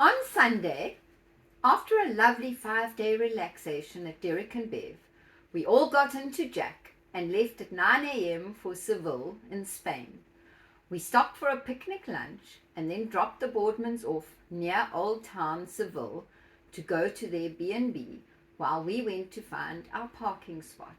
On Sunday, after a lovely 5-day relaxation at Derrick and Bev, we all got into Jack and left at 9 a.m. for Seville in Spain. We stopped for a picnic lunch and then dropped the Boardmans off near Old Town Seville to go to their B&B while we went to find our parking spot.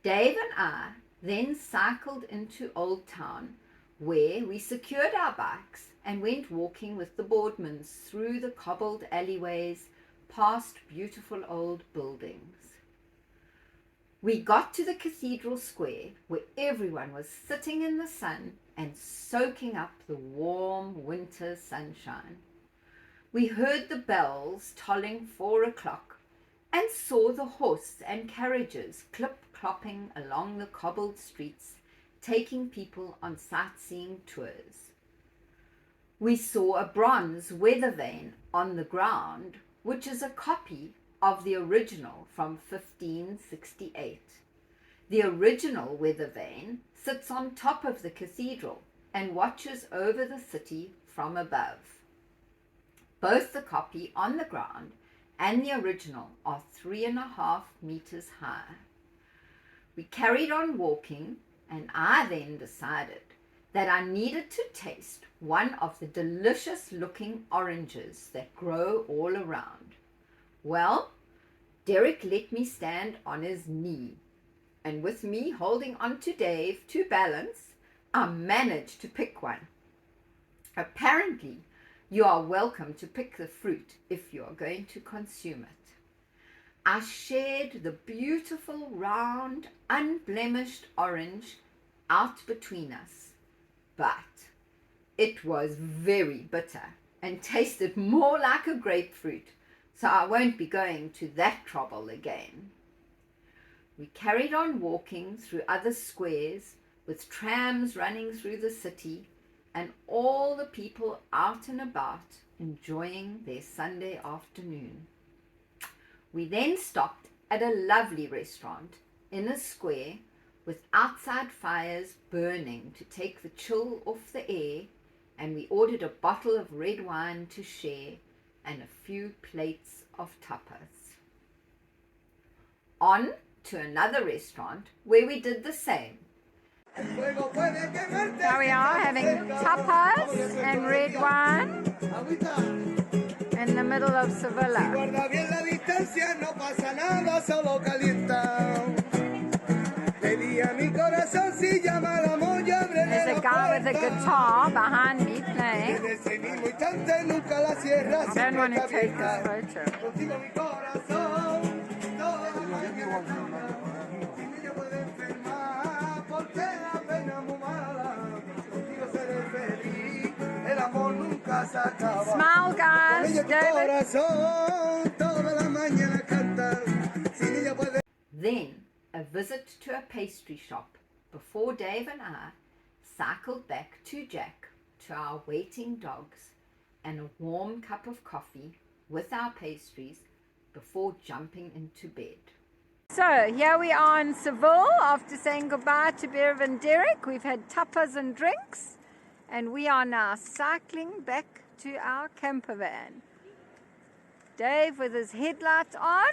Dave and I then cycled into Old Town, where we secured our bikes and went walking with the Boardmans through the cobbled alleyways past beautiful old buildings. We got to the cathedral square where everyone was sitting in the sun and soaking up the warm winter sunshine. We heard the bells tolling 4 o'clock and saw the horse and carriages clip-clopping along the cobbled streets, taking people on sightseeing tours. We saw a bronze weather vane on the ground, which is a copy of the original from 1568. The original weather vane sits on top of the cathedral and watches over the city from above. Both the copy on the ground and the original are 3.5 meters high. We carried on walking, and I then decided that I needed to taste one of the delicious looking oranges that grow all around. Well, Derrick let me stand on his knee, and with me holding on to Dave to balance, I managed to pick one. Apparently, you are welcome to pick the fruit if you are going to consume it. I shared the beautiful, round, unblemished orange out between us, but it was very bitter and tasted more like a grapefruit, so I won't be going to that trouble again. We carried on walking through other squares with trams running through the city and all the people out and about enjoying their Sunday afternoon. We then stopped at a lovely restaurant in a square with outside fires burning to take the chill off the air, and we ordered a bottle of red wine to share and a few plates of tapas. On to another restaurant where we did the same. Now we are having tapas and red wine in the middle of Sevilla. There's a guy with a guitar behind me playing. I don't want to take this photo. Smile, guys. David. Then a visit to a pastry shop before Dave and I cycled back to Jack to our waiting dogs and a warm cup of coffee with our pastries before jumping into bed. So here we are in Seville after saying goodbye to Bev and Derrick. We've had tapas and drinks, and we are now cycling back to our camper van. Dave with his headlights on.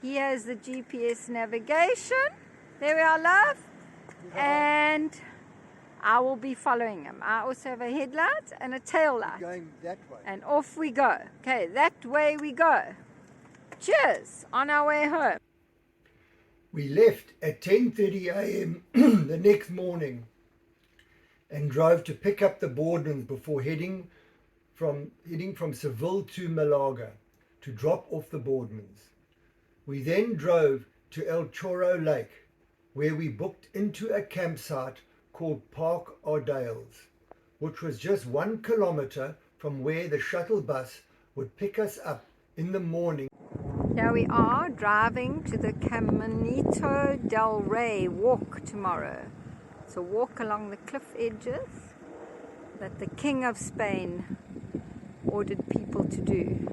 He has the GPS navigation. There we are, love. And I will be following him. I also have a headlight and a tail light. Going that way. And off we go. Okay, that way we go. Cheers on our way home. We left at 10:30 a.m. the next morning and drove to pick up the Boardmans before heading from Seville to Malaga to drop off the Boardmans. We then drove to El Chorro Lake, where we booked into a campsite called Park Ardales, which was just 1 kilometer from where the shuttle bus would pick us up in the morning. Here we are driving to the Caminito del Rey walk tomorrow. It's a walk along the cliff edges that the King of Spain ordered people to do.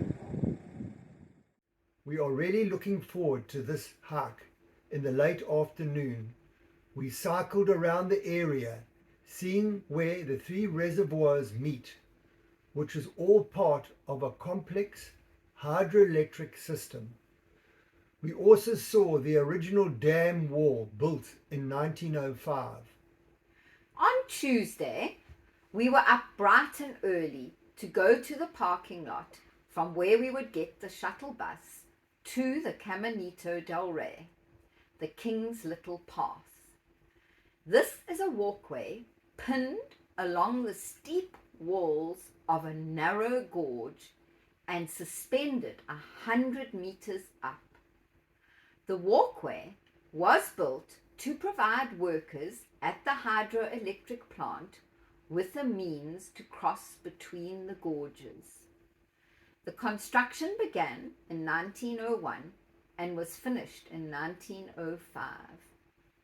We are really looking forward to this hike. In the late afternoon, we cycled around the area, seeing where the 3 reservoirs meet. which is all part of a complex hydroelectric system. We also saw the original dam wall built in 1905. On Tuesday, we were up bright and early to go to the parking lot from where we would get the shuttle bus to the Caminito del Rey, the King's Little Path. This is a walkway pinned along the steep walls of a narrow gorge and suspended 100 meters up. The walkway was built to provide workers at the hydroelectric plant with a means to cross between the gorges. The construction began in 1901 and was finished in 1905,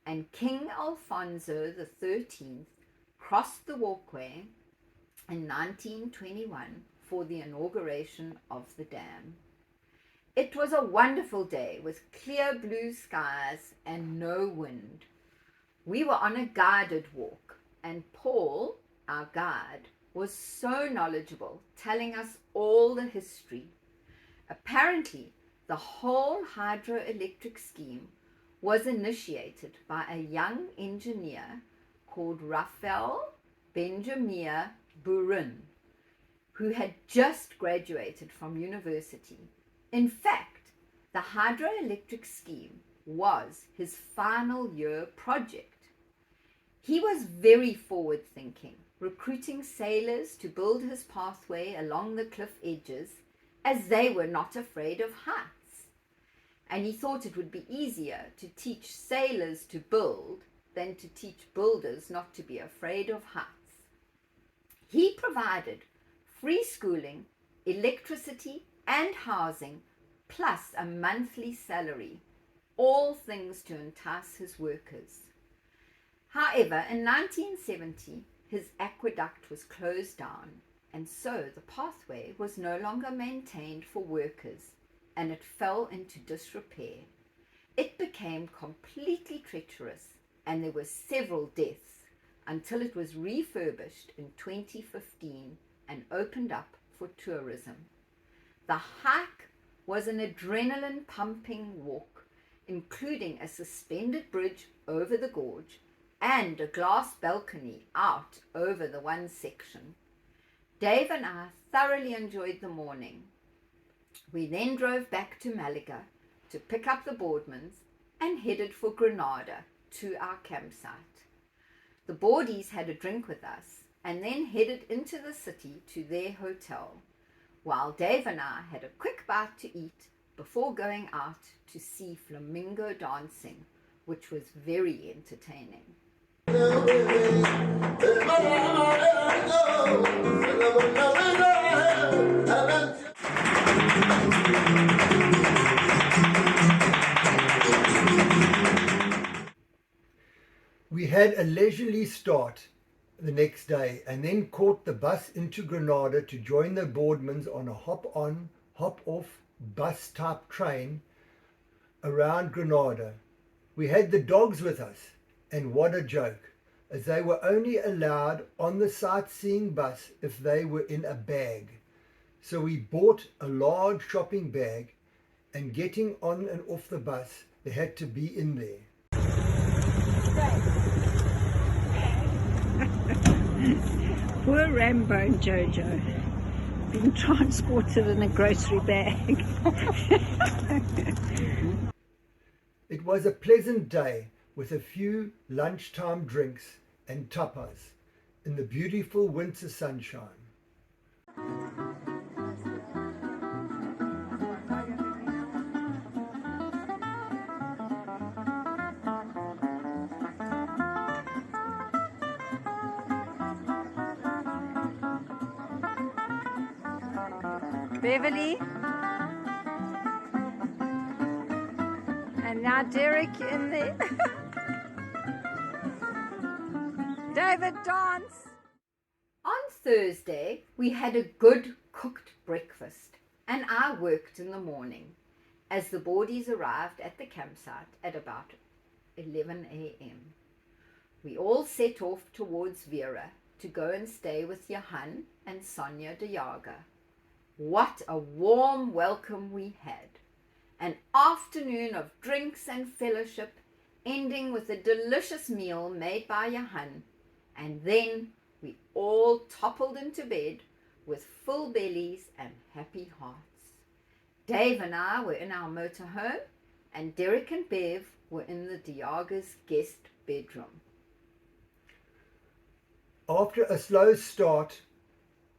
and King Alfonso XIII crossed the walkway in 1921 for the inauguration of the dam. It was a wonderful day with clear blue skies and no wind. We were on a guided walk, and Paul, our guide, was so knowledgeable, telling us all the history. Apparently, the whole hydroelectric scheme was initiated by a young engineer called Raphael Benjamin Burin, who had just graduated from university. In fact, the hydroelectric scheme was his final year project. He was very forward-thinking, recruiting sailors to build his pathway along the cliff edges, as they were not afraid of heights. And he thought it would be easier to teach sailors to build than to teach builders not to be afraid of heights. He provided free schooling, electricity, and housing, plus a monthly salary, all things to entice his workers. However, in 1970, his aqueduct was closed down, and so the pathway was no longer maintained for workers, and it fell into disrepair. It became completely treacherous, and there were several deaths until it was refurbished in 2015 and opened up for tourism. The hike was an adrenaline-pumping walk, including a suspended bridge over the gorge and a glass balcony out over the one section. Dave and I thoroughly enjoyed the morning. We then drove back to Malaga to pick up the Boardmans and headed for Granada to our campsite. The Boardies had a drink with us and then headed into the city to their hotel, while Dave and I had a quick bite to eat before going out to see flamingo dancing, which was very entertaining. We had a leisurely start the next day and then caught the bus into Granada to join the Boardmans on a hop-on, hop-off bus-type train around Granada. We had the dogs with us, and what a joke, as they were only allowed on the sightseeing bus if they were in a bag. So we bought a large shopping bag, and getting on and off the bus, they had to be in there. Poor Rambo and Jojo, being transported in a grocery bag. It was a pleasant day with a few lunchtime drinks and tapas in the beautiful winter sunshine. Beverly, and now Derrick in there. David, dance. On Thursday, we had a good cooked breakfast, and I worked in the morning as the Boardies arrived at the campsite at about 11 a.m. We all set off towards Vera to go and stay with Johan and Sonia de Jager. What a warm welcome we had. An afternoon of drinks and fellowship, ending with a delicious meal made by Johan, and then we all toppled into bed with full bellies and happy hearts. Dave and I were in our motorhome, and Derrick and Bev were in the de Jager's guest bedroom. After a slow start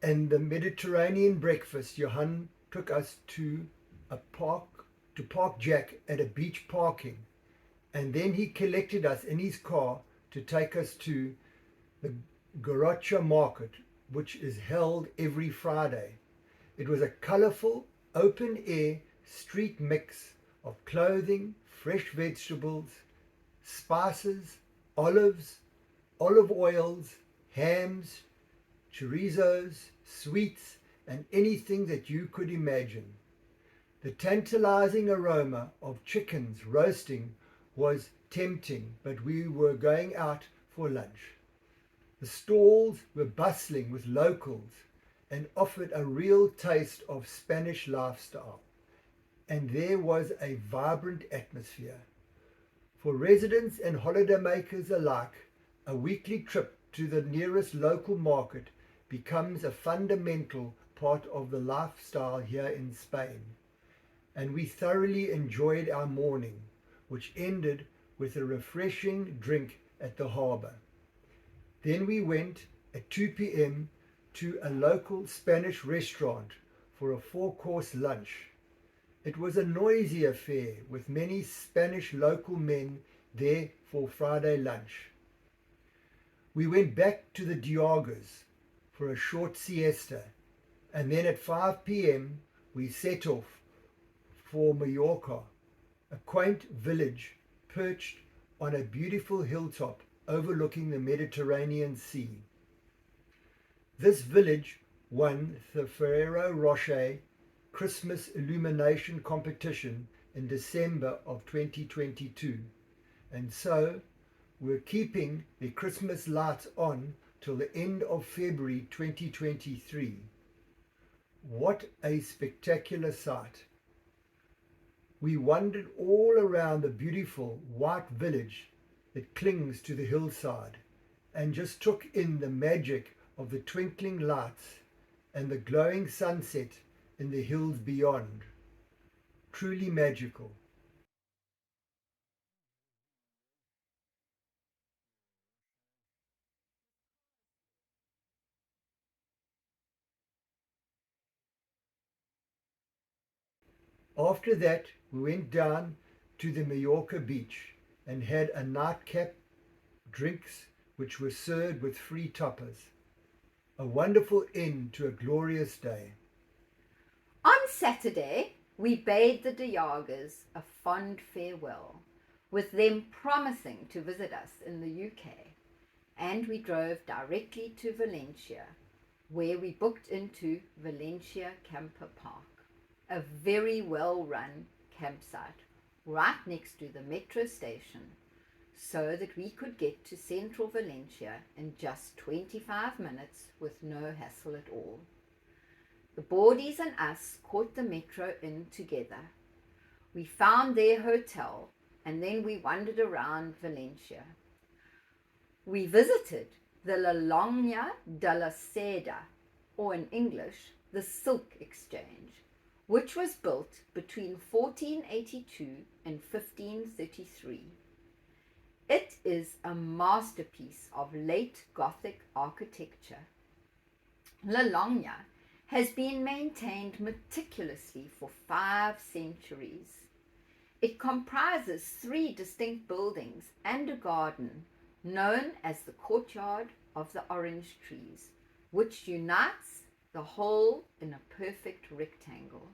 and the Mediterranean breakfast, Johan took us to park Jack at a beach parking, and then he collected us in his car to take us to the Gorocha market, which is held every Friday. It was a colourful, open-air street mix of clothing, fresh vegetables, spices, olives, olive oils, hams, chorizos, sweets, and anything that you could imagine. The tantalizing aroma of chickens roasting was tempting, but we were going out for lunch. The stalls were bustling with locals and offered a real taste of Spanish lifestyle, and there was a vibrant atmosphere. For residents and holidaymakers alike, a weekly trip to the nearest local market becomes a fundamental part of the lifestyle here in Spain, and we thoroughly enjoyed our morning, which ended with a refreshing drink at the harbour. Then we went at 2 p.m. to a local Spanish restaurant for a 4-course lunch. It was a noisy affair with many Spanish local men there for Friday lunch. We went back to the de Jagers for a short siesta, and then at 5 p.m. we set off for Mallorca, a quaint village perched on a beautiful hilltop overlooking the Mediterranean Sea. This village won the Ferrero Rocher Christmas illumination competition in December of 2022, and so we're keeping the Christmas lights on till the end of February 2023. What a spectacular sight! We wandered all around the beautiful white village that clings to the hillside and just took in the magic of the twinkling lights and the glowing sunset in the hills beyond. Truly magical. After that, we went down to the Mallorca beach and had a nightcap, drinks which were served with free tapas. A wonderful end to a glorious day. On Saturday, we bade the de Jagers a fond farewell, with them promising to visit us in the UK, and we drove directly to Valencia, where we booked into Valencia Camper Park, a very well-run campsite right next to the metro station, so that we could get to central Valencia in just 25 minutes with no hassle at all. The boardies and us caught the metro in together. We found their hotel, and then we wandered around Valencia. We visited the La Longna de la Seda, or in English, the Silk Exchange, which was built between 1482 and 1533. It is a masterpiece of late Gothic architecture. La Longna has been maintained meticulously for 5 centuries. It comprises 3 distinct buildings and a garden known as the Courtyard of the Orange Trees, which unites the whole in a perfect rectangle.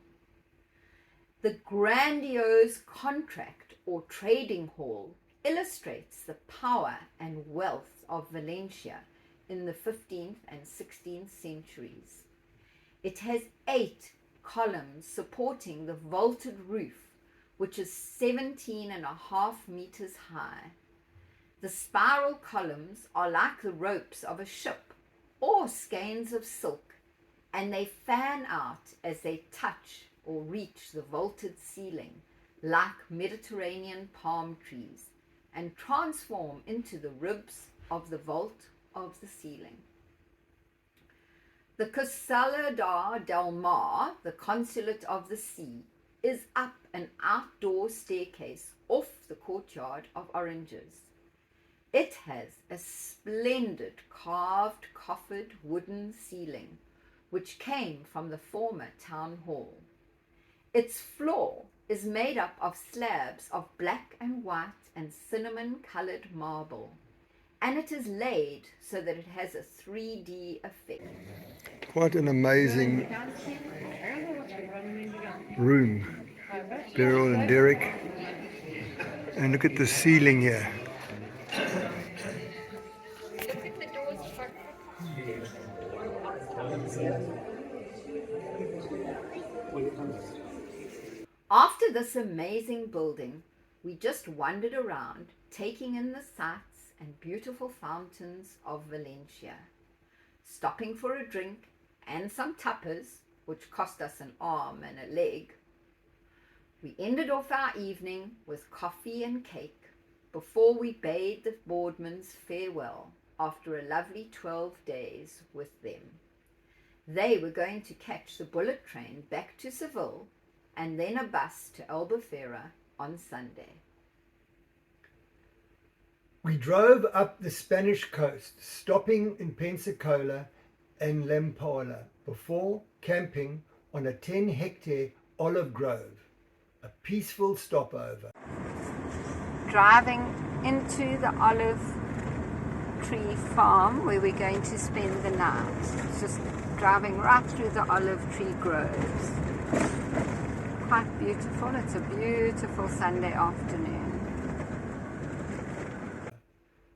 The grandiose contract or trading hall illustrates the power and wealth of Valencia in the 15th and 16th centuries. It has 8 columns supporting the vaulted roof, which is 17.5 meters high. The spiral columns are like the ropes of a ship, or skeins of silk, and they fan out as they touch or reach the vaulted ceiling like Mediterranean palm trees and transform into the ribs of the vault of the ceiling. The Castello del Mar, the Consulate of the Sea, is up an outdoor staircase off the courtyard of Oranges. It has a splendid carved coffered wooden ceiling which came from the former town hall. Its floor is made up of slabs of black and white and cinnamon colored marble, and it is laid so that it has a 3D effect. Quite an amazing room, Beryl and Derrick. And look at the ceiling here. After this amazing building, we just wandered around, taking in the sights and beautiful fountains of Valencia, stopping for a drink and some tapas, which cost us an arm and a leg. We ended off our evening with coffee and cake before we bade the Boardmans farewell after a lovely 12 days with them. They were going to catch the bullet train back to Seville and then a bus to Albufeira on Sunday. We drove up the Spanish coast, stopping in Pensacola and Lampala before camping on a 10-hectare olive grove, a peaceful stopover. Driving into the olive tree farm where we're going to spend the night. It's just driving right through the olive tree groves. Quite beautiful. It's a beautiful Sunday afternoon.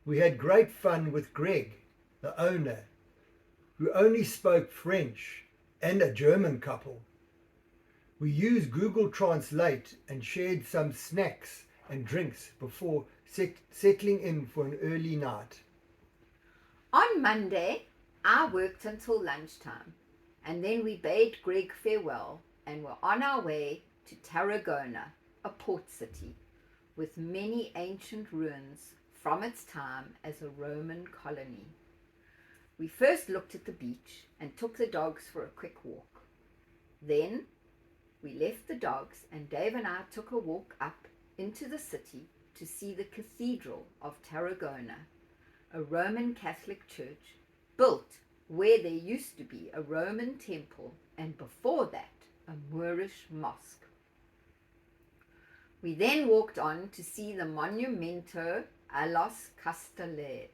We had great fun with Greg, the owner, who only spoke French, and a German couple. We used Google Translate and shared some snacks and drinks before settling in for an early night. On Monday, I worked until lunchtime, and then we bade Greg farewell and were on our way to Tarragona, a port city with many ancient ruins from its time as a Roman colony. We first looked at the beach and took the dogs for a quick walk. Then we left the dogs and Dave and I took a walk up into the city to see the Cathedral of Tarragona, a Roman Catholic church built where there used to be a Roman temple and before that a Moorish mosque. We then walked on to see the Monumento a los Castellers,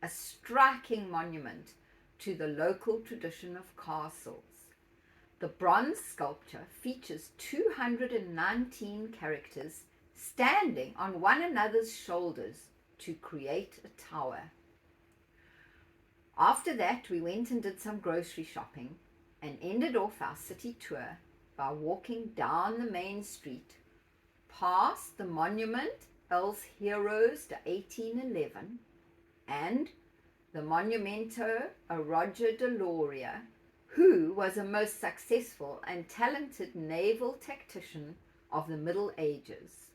a striking monument to the local tradition of castles. The bronze sculpture features 219 characters standing on one another's shoulders to create a tower. After that, we went and did some grocery shopping and ended off our city tour by walking down the main street, past the monument Els Heroes de 1811 and the Monumento a Roger de Loria, who was a most successful and talented naval tactician of the Middle Ages.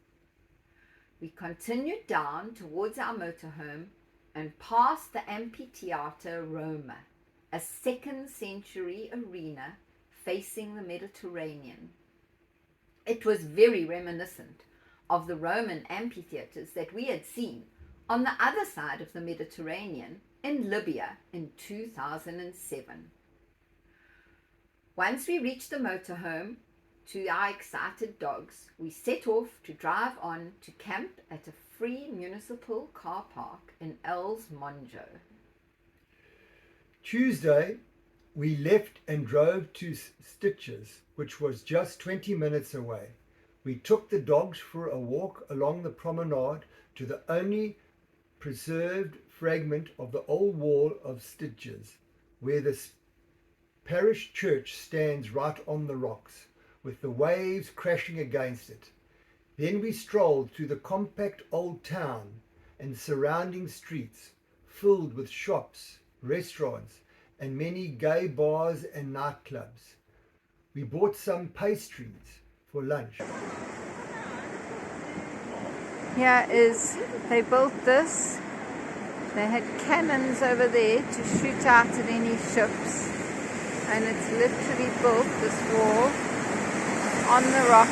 We continued down towards our motorhome and past the Amphitheater Roma, a 2nd century arena facing the Mediterranean. It was very reminiscent of the Roman amphitheaters that we had seen on the other side of the Mediterranean in Libya in 2007. Once we reached the motorhome, to our excited dogs, we set off to drive on to camp at a free municipal car park in Els Monjo. Tuesday, we left and drove to Stitches, which was just 20 minutes away. We took the dogs for a walk along the promenade to the only preserved fragment of the old wall of Stitches, where the parish church stands right on the rocks, with the waves crashing against it. Then we strolled through the compact old town and surrounding streets, filled with shops, restaurants, and many gay bars and nightclubs. We bought some pastries for lunch. They built this. They had cannons over there to shoot out at any ships. And it's literally built, this wall, on the rocks,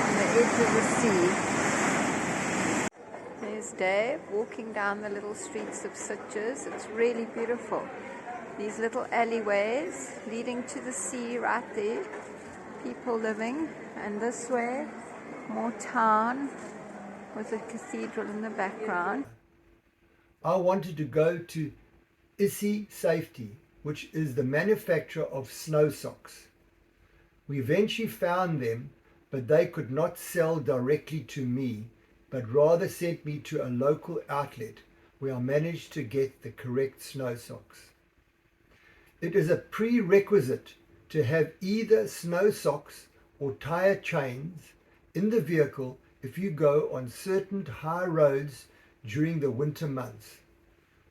on the edge of the sea. There's Dave walking down the little streets of Sitges. It's really beautiful. These little alleyways leading to the sea right there. People living. And this way, more town with a cathedral in the background. I wanted to go to Issy Safety, which is the manufacturer of snow socks. We eventually found them, but they could not sell directly to me, but rather sent me to a local outlet where I managed to get the correct snow socks. It is a prerequisite to have either snow socks or tire chains in the vehicle if you go on certain high roads during the winter months.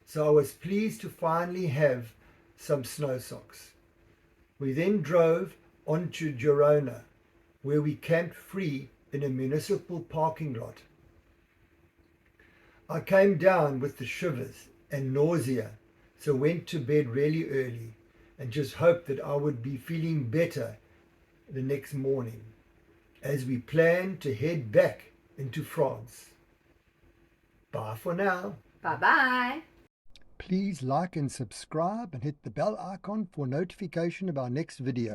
So I was pleased to finally have some snow socks. We then drove on to Girona, where we camped free in a municipal parking lot. I came down with the shivers and nausea, so went to bed really early and just hoped that I would be feeling better the next morning as we planned to head back into France. Bye for now. Bye-bye. Please like and subscribe and hit the bell icon for notification of our next video.